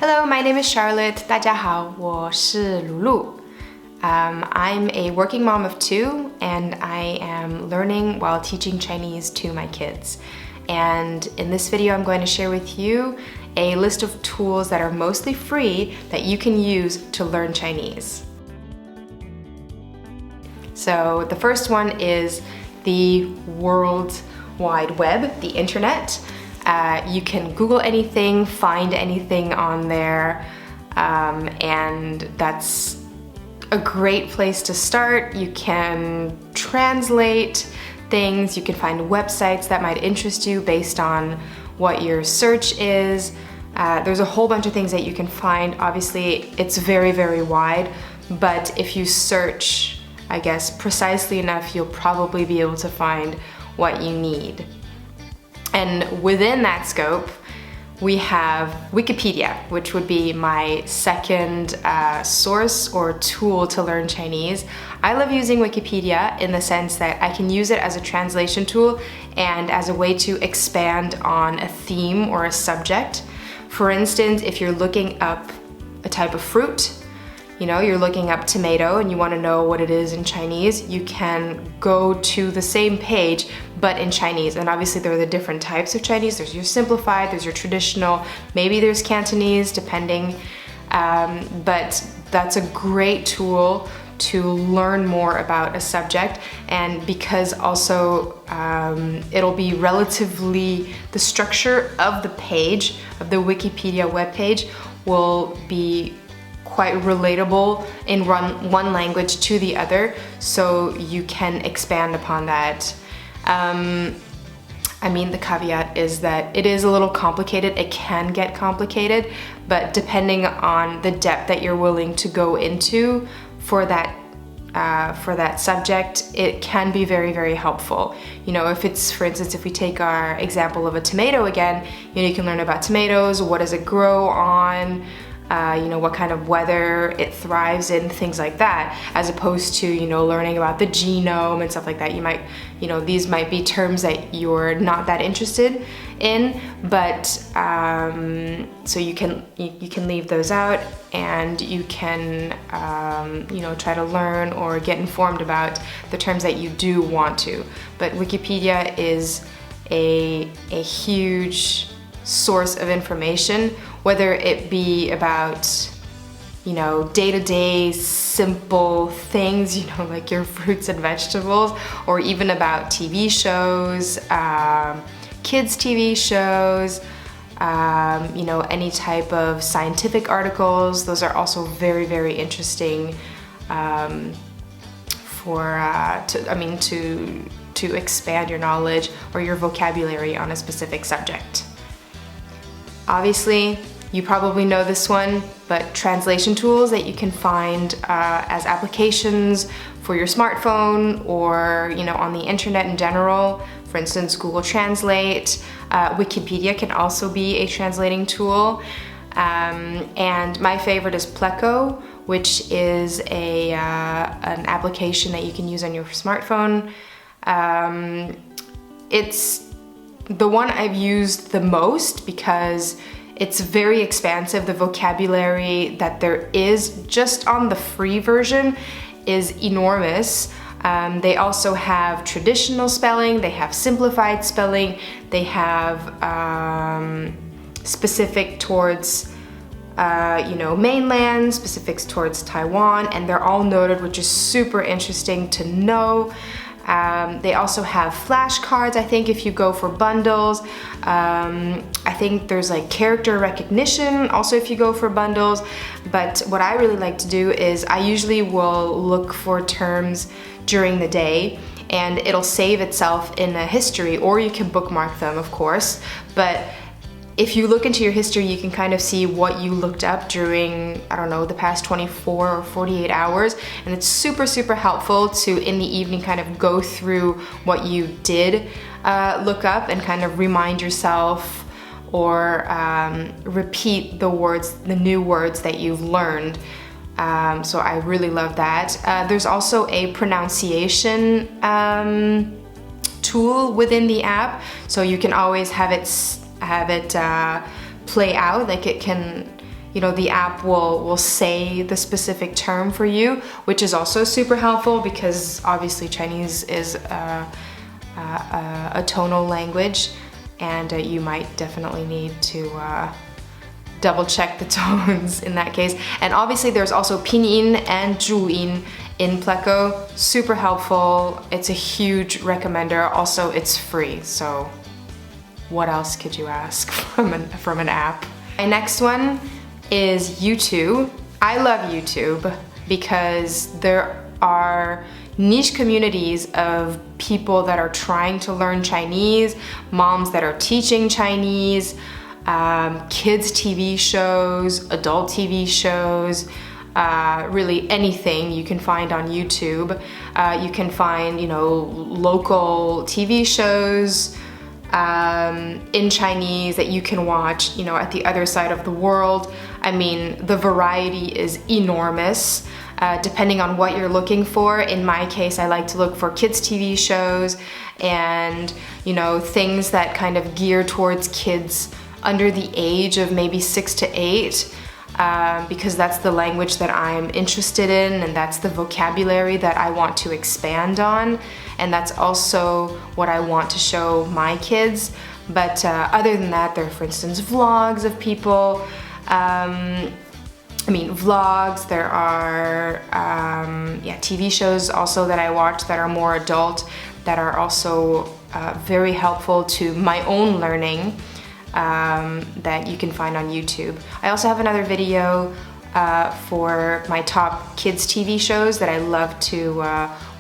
Hello, my name is Charlotte. 大家好，我是LuLu. I'm a working mom of two, and I am learning while teaching Chinese to my kids. And in this video, I'm going to share with you a list of tools that are mostly free that you can use to learn Chinese. So the first one is the World Wide Web, the internet. You can Google anything, find anything on there, and that's a great place to start. You can translate things, you can find websites that might interest you based on what your search is. There's a whole bunch of things that you can find. Obviously, it's very, very wide, but if you search, I guess, precisely enough, you'll probably be able to find what you need. And within that scope, we have Wikipedia, which would be my second source or tool to learn Chinese. I love using Wikipedia in the sense that I can use it as a translation tool and as a way to expand on a theme or a subject. For instance, if you're looking up a type of fruit, you're looking up tomato and you want to know what it is in Chinese, you can go to the same page but in Chinese. And obviously there are the different types of Chinese. There's your simplified, there's your traditional, maybe there's Cantonese depending, but that's a great tool to learn more about a subject. And because also it'll be relatively, the structure of the page, of the Wikipedia webpage will be quite relatable in one language to the other, so you can expand upon that. The caveat is that it is a little complicated. It can get complicated, but depending on the depth that you're willing to go into for that subject, it can be very, very helpful. If it's, for instance, if we take our example of a tomato again, you can learn about tomatoes, what does it grow on, what kind of weather it thrives in, things like that, as opposed to, learning about the genome and stuff like that. You might, these might be terms that you're not that interested in, but so you can leave those out and you can, try to learn or get informed about the terms that you do want to. But Wikipedia is a huge source of information, whether it be about, day-to-day simple things, like your fruits and vegetables, or even about TV shows, kids TV shows, any type of scientific articles. Those are also very, very interesting to expand your knowledge or your vocabulary on a specific subject. Obviously, you probably know this one, but translation tools that you can find as applications for your smartphone or on the internet in general. For instance, Google Translate. Wikipedia can also be a translating tool. And my favorite is Pleco, which is an application that you can use on your smartphone. It's the one I've used the most because it's very expansive. The vocabulary that there is just on the free version is enormous. They also have traditional spelling, they have simplified spelling, they have specific towards mainland, specifics towards Taiwan, and they're all noted, which is super interesting to know. They also have flashcards, I think, if you go for bundles. I think there's like character recognition also if you go for bundles. But what I really like to do is I usually will look for terms during the day and it'll save itself in a history, or you can bookmark them, of course. But if you look into your history, you can kind of see what you looked up during, the past 24 or 48 hours. And it's super, super helpful to, in the evening, kind of go through what you did look up and kind of remind yourself or repeat the new words that you've learned. So I really love that. There's also a pronunciation tool within the app, so you can always have it play out, like it can the app will say the specific term for you, which is also super helpful because obviously Chinese is a tonal language, and you might definitely need to double check the tones in that case. And obviously there's also pinyin and zhuyin in Pleco, super helpful. It's a huge recommender. Also, it's free, so what else could you ask from an app? My next one is YouTube. I love YouTube because there are niche communities of people that are trying to learn Chinese, moms that are teaching Chinese, kids TV shows, adult TV shows, really anything you can find on YouTube. You can find, local TV shows in Chinese that you can watch, at the other side of the world. I mean, the variety is enormous. Depending on what you're looking for. In my case, I like to look for kids TV shows and, things that kind of gear towards kids under the age of maybe 6 to 8, because that's the language that I'm interested in, and that's the vocabulary that I want to expand on, and that's also what I want to show my kids. But other than that, there are, for instance, vlogs of people. Vlogs, there are TV shows also that I watch that are more adult, that are also very helpful to my own learning, that you can find on YouTube. I also have another video for my top kids TV shows that I love to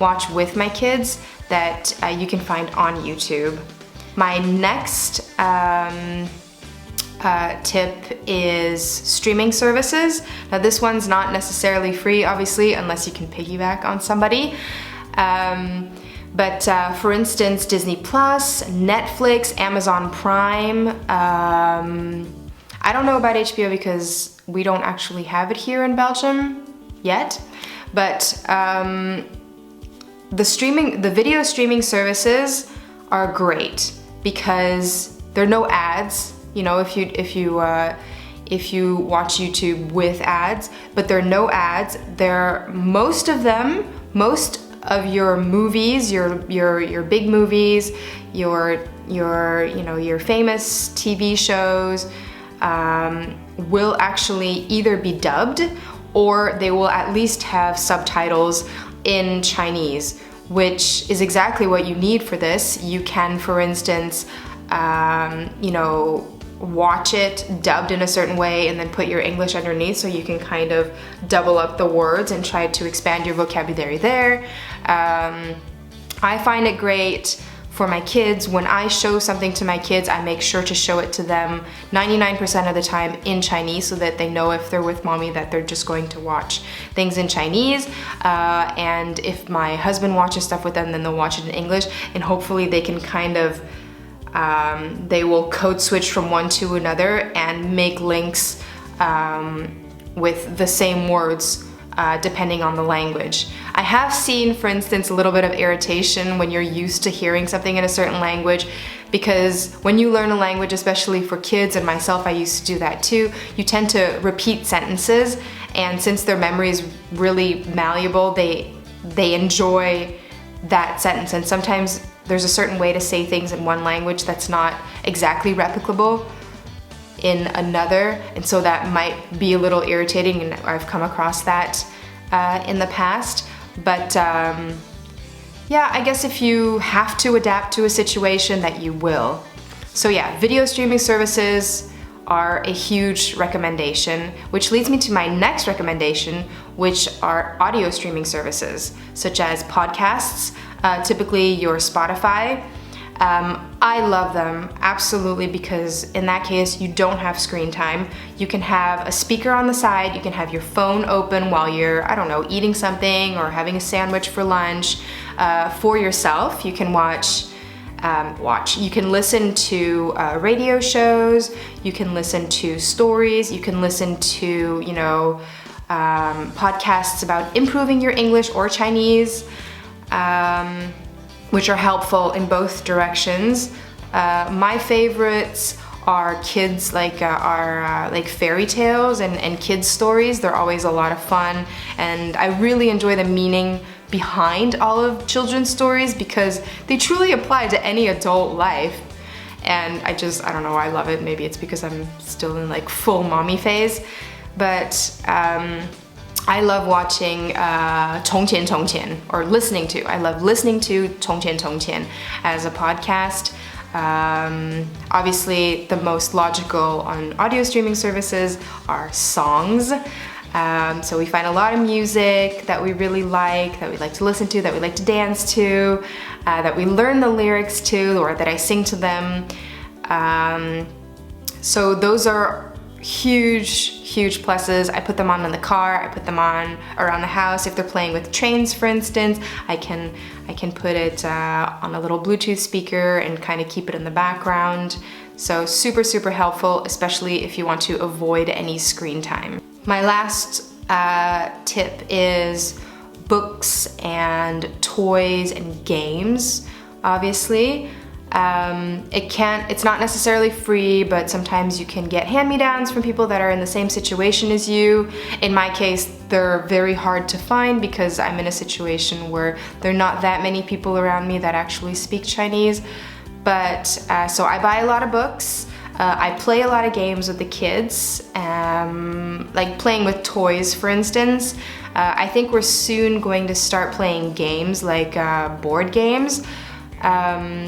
watch with my kids that you can find on YouTube. My next tip is streaming services. Now this one's not necessarily free, obviously, unless you can piggyback on somebody. But for instance, Disney Plus, Netflix, Amazon Prime. I don't know about HBO because we don't actually have it here in Belgium yet. But the video streaming services are great because there are no ads. If you watch YouTube with ads, but there are no ads. Most of your movies, your big movies, your famous TV shows will actually either be dubbed or they will at least have subtitles in Chinese, which is exactly what you need for this. You can, for instance, watch it dubbed in a certain way and then put your English underneath, so you can kind of double up the words and try to expand your vocabulary there. I find it great for my kids. When I show something to my kids, I make sure to show it to them 99% of the time in Chinese, so that they know if they're with mommy that they're just going to watch things in Chinese. And if my husband watches stuff with them, then they'll watch it in English, and hopefully they can kind of they will code switch from one to another and make links with the same words depending on the language. I have seen, for instance, a little bit of irritation when you're used to hearing something in a certain language, because when you learn a language, especially for kids, and myself, I used to do that too, you tend to repeat sentences, and since their memory is really malleable, they enjoy that sentence, and sometimes there's a certain way to say things in one language that's not exactly replicable in another, and so that might be a little irritating, and I've come across that in the past. But yeah, I guess if you have to adapt to a situation, that you will. So yeah, video streaming services are a huge recommendation, which leads me to my next recommendation, which are audio streaming services, such as podcasts, typically your Spotify. I love them, absolutely, because in that case, you don't have screen time. You can have a speaker on the side, you can have your phone open while you're, I don't know, eating something or having a sandwich for lunch for yourself. You can you can listen to radio shows, you can listen to stories, you can listen to, podcasts about improving your English or Chinese, which are helpful in both directions. My favorites are kids like fairy tales and kids stories. They're always a lot of fun, and I really enjoy the meaning behind all of children's stories because they truly apply to any adult life. And I don't know, I love it. Maybe it's because I'm still in like full mommy phase, but I love watching 从前从前, or listening to. I love listening to 从前从前 as a podcast. Obviously, the most logical on audio streaming services are songs. So we find a lot of music that we really like, that we like to listen to, that we like to dance to, that we learn the lyrics to, or that I sing to them. So those are huge pluses. I put them on in the car, I put them on around the house. If they're playing with trains, for instance, I can put it on a little Bluetooth speaker and kind of keep it in the background. So super helpful, especially if you want to avoid any screen time. My last tip is books and toys and games, obviously. It's not necessarily free, but sometimes you can get hand-me-downs from people that are in the same situation as you. In my case, they're very hard to find because I'm in a situation where there are not that many people around me that actually speak Chinese. But so I buy a lot of books. I play a lot of games with the kids, like playing with toys, for instance. I think we're soon going to start playing games like board games.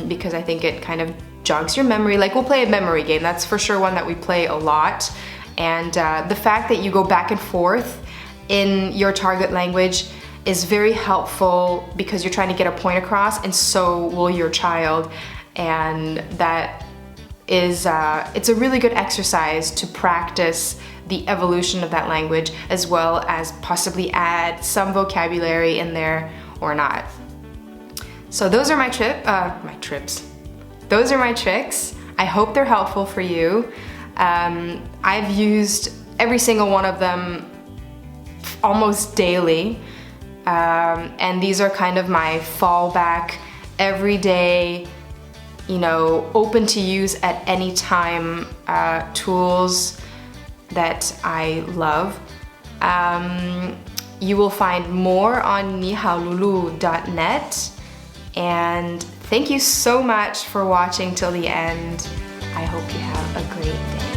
Because I think it kind of jogs your memory. Like, we'll play a memory game, that's for sure one that we play a lot. And the fact that you go back and forth in your target language is very helpful because you're trying to get a point across, and so will your child. And that is, it's a really good exercise to practice the evolution of that language, as well as possibly add some vocabulary in there or not. So those are my trips. Those are my tricks. I hope they're helpful for you. I've used every single one of them almost daily. And these are kind of my fallback, everyday, open to use at any time tools that I love. You will find more on nihaolulu.net. And thank you so much for watching till the end. I hope you have a great day.